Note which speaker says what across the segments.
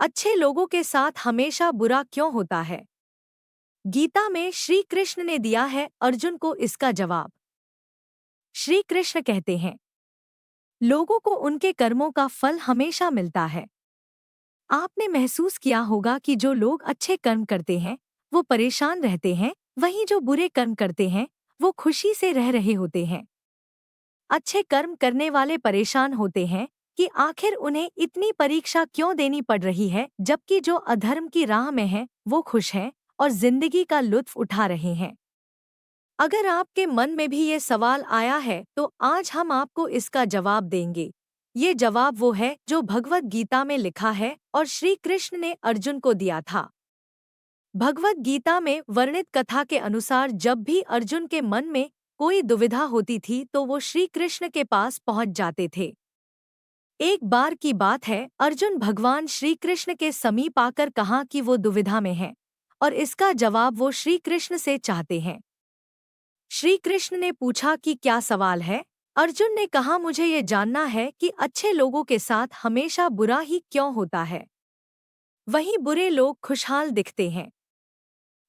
Speaker 1: अच्छे लोगों के साथ हमेशा बुरा क्यों होता है? गीता में श्री कृष्ण ने दिया है अर्जुन को इसका जवाब। श्री कृष्ण कहते हैं, लोगों को उनके कर्मों का फल हमेशा मिलता है। आपने महसूस किया होगा कि जो लोग अच्छे कर्म करते हैं, वो परेशान रहते हैं, वहीं जो बुरे कर्म करते हैं, वो खुशी से रह रहे होते हैं। अच्छे कर्म करने वाले परेशान होते हैं कि आखिर उन्हें इतनी परीक्षा क्यों देनी पड़ रही है, जबकि जो अधर्म की राह में हैं, वो खुश हैं और जिंदगी का लुत्फ उठा रहे हैं। अगर आपके मन में भी ये सवाल आया है, तो आज हम आपको इसका जवाब देंगे। ये जवाब वो है जो भगवत गीता में लिखा है और श्री कृष्ण ने अर्जुन को दिया था। भगवत गीता में वर्णित कथा के अनुसार जब भी अर्जुन के मन में कोई दुविधा होती थी तो वो श्री कृष्ण के पास पहुंच जाते थे। एक बार की बात है, अर्जुन भगवान श्री कृष्ण के समीप आकर कहा कि वो दुविधा में है और इसका जवाब वो श्री कृष्ण से चाहते हैं। श्री कृष्ण ने पूछा कि क्या सवाल है? अर्जुन ने कहा, मुझे ये जानना है कि अच्छे लोगों के साथ हमेशा बुरा ही क्यों होता है, वहीं बुरे लोग खुशहाल दिखते हैं।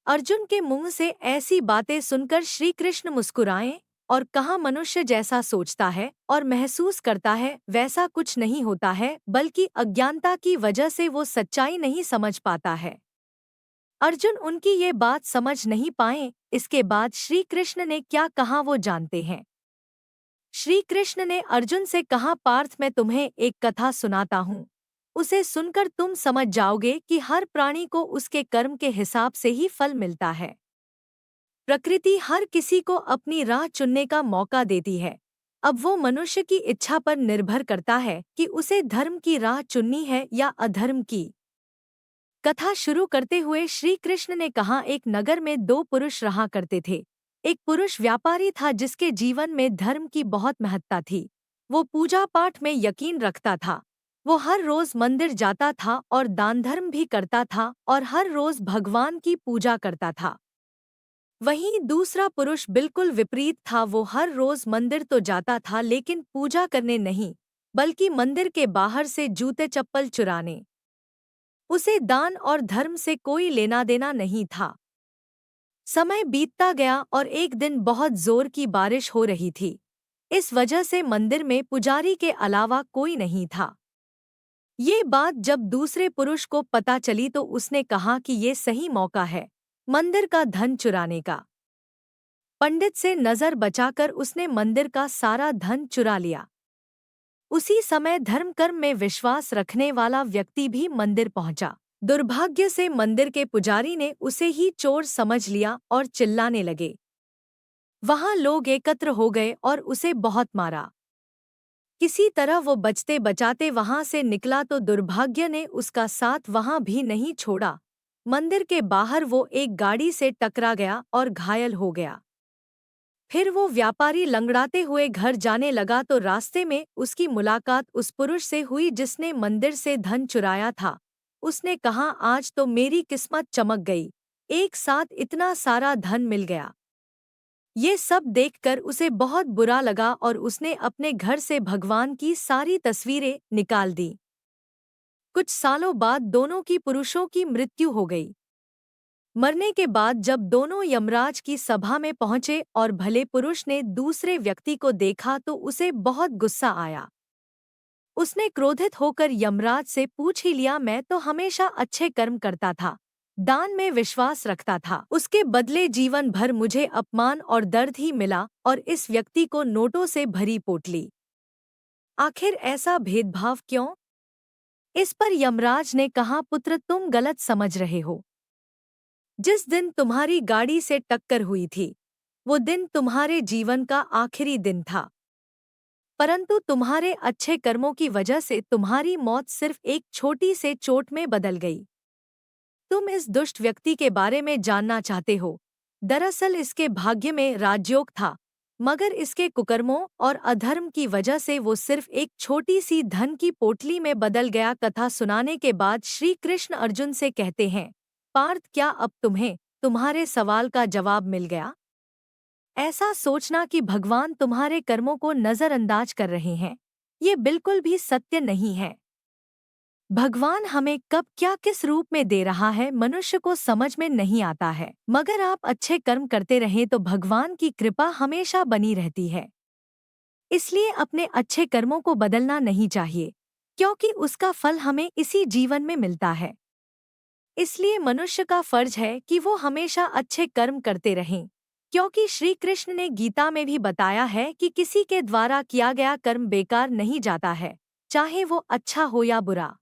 Speaker 1: अर्जुन के मुंह से ऐसी बातें सुनकर श्री कृष्ण मुस्कुराए और कहा, मनुष्य जैसा सोचता है और महसूस करता है वैसा कुछ नहीं होता है, बल्कि अज्ञानता की वजह से वो सच्चाई नहीं समझ पाता है। अर्जुन उनकी ये बात समझ नहीं पाए। इसके बाद श्री कृष्ण ने क्या कहा वो जानते हैं। श्री कृष्ण ने अर्जुन से कहा, पार्थ मैं तुम्हें एक कथा सुनाता हूँ। उसे सुनकर तुम समझ जाओगे कि हर प्राणी को उसके कर्म के हिसाब से ही फल मिलता है। प्रकृति हर किसी को अपनी राह चुनने का मौका देती है। अब वो मनुष्य की इच्छा पर निर्भर करता है कि उसे धर्म की राह चुननी है या अधर्म की। कथा शुरू करते हुए श्री कृष्ण ने कहा, एक नगर में दो पुरुष रहा करते थे। एक पुरुष व्यापारी था जिसके जीवन में धर्म की बहुत महत्ता थी। वो पूजा पाठ में यकीन रखता था। वो हर रोज मंदिर जाता था और दान धर्म भी करता था और हर रोज भगवान की पूजा करता था। वहीं दूसरा पुरुष बिल्कुल विपरीत था। वो हर रोज मंदिर तो जाता था लेकिन पूजा करने नहीं, बल्कि मंदिर के बाहर से जूते चप्पल चुराने। उसे दान और धर्म से कोई लेना देना नहीं था। समय बीतता गया और एक दिन बहुत जोर की बारिश हो रही थी। इस वजह से मंदिर में पुजारी के अलावा कोई नहीं था। ये बात जब दूसरे पुरुष को पता चली तो उसने कहा कि ये सही मौका है मंदिर का धन चुराने का। पंडित से नजर बचाकर उसने मंदिर का सारा धन चुरा लिया। उसी समय धर्म कर्म में विश्वास रखने वाला व्यक्ति भी मंदिर पहुंचा। दुर्भाग्य से मंदिर के पुजारी ने उसे ही चोर समझ लिया और चिल्लाने लगे। वहां लोग एकत्र हो गए और उसे बहुत मारा। किसी तरह वो बचते बचाते वहां से निकला तो दुर्भाग्य ने उसका साथ वहां भी नहीं छोड़ा। मंदिर के बाहर वो एक गाड़ी से टकरा गया और घायल हो गया। फिर वो व्यापारी लंगड़ाते हुए घर जाने लगा तो रास्ते में उसकी मुलाकात उस पुरुष से हुई जिसने मंदिर से धन चुराया था। उसने कहा, आज तो मेरी किस्मत चमक गई, एक साथ इतना सारा धन मिल गया। ये सब देखकर उसे बहुत बुरा लगा और उसने अपने घर से भगवान की सारी तस्वीरें निकाल दी। कुछ सालों बाद दोनों की पुरुषों की मृत्यु हो गई। मरने के बाद जब दोनों यमराज की सभा में पहुंचे और भले पुरुष ने दूसरे व्यक्ति को देखा तो उसे बहुत गुस्सा आया। उसने क्रोधित होकर यमराज से पूछ ही लिया, मैं तो हमेशा अच्छे कर्म करता था, दान में विश्वास रखता था, उसके बदले जीवन भर मुझे अपमान और दर्द ही मिला और इस व्यक्ति को नोटों से भरी पोटली। आखिर ऐसा भेदभाव क्यों? इस पर यमराज ने कहा, पुत्र तुम गलत समझ रहे हो। जिस दिन तुम्हारी गाड़ी से टक्कर हुई थी, वो दिन तुम्हारे जीवन का आखिरी दिन था। परंतु तुम्हारे अच्छे कर्मों की वजह से तुम्हारी मौत सिर्फ एक छोटी से चोट में बदल गई। तुम इस दुष्ट व्यक्ति के बारे में जानना चाहते हो। दरअसल इसके भाग्य में राजयोग था, मगर इसके कुकर्मों और अधर्म की वजह से वो सिर्फ एक छोटी सी धन की पोटली में बदल गया। कथा सुनाने के बाद श्री कृष्ण अर्जुन से कहते हैं, पार्थ क्या अब तुम्हें तुम्हारे सवाल का जवाब मिल गया? ऐसा सोचना कि भगवान तुम्हारे कर्मों को नजरअंदाज कर रहे हैं, ये बिल्कुल भी सत्य नहीं है। भगवान हमें कब क्या किस रूप में दे रहा है मनुष्य को समझ में नहीं आता है, मगर आप अच्छे कर्म करते रहें तो भगवान की कृपा हमेशा बनी रहती है। इसलिए अपने अच्छे कर्मों को बदलना नहीं चाहिए, क्योंकि उसका फल हमें इसी जीवन में मिलता है। इसलिए मनुष्य का फर्ज है कि वो हमेशा अच्छे कर्म करते रहें, क्योंकि श्री कृष्ण ने गीता में भी बताया है कि किसी के द्वारा किया गया कर्म बेकार नहीं जाता है, चाहे वो अच्छा हो या बुरा।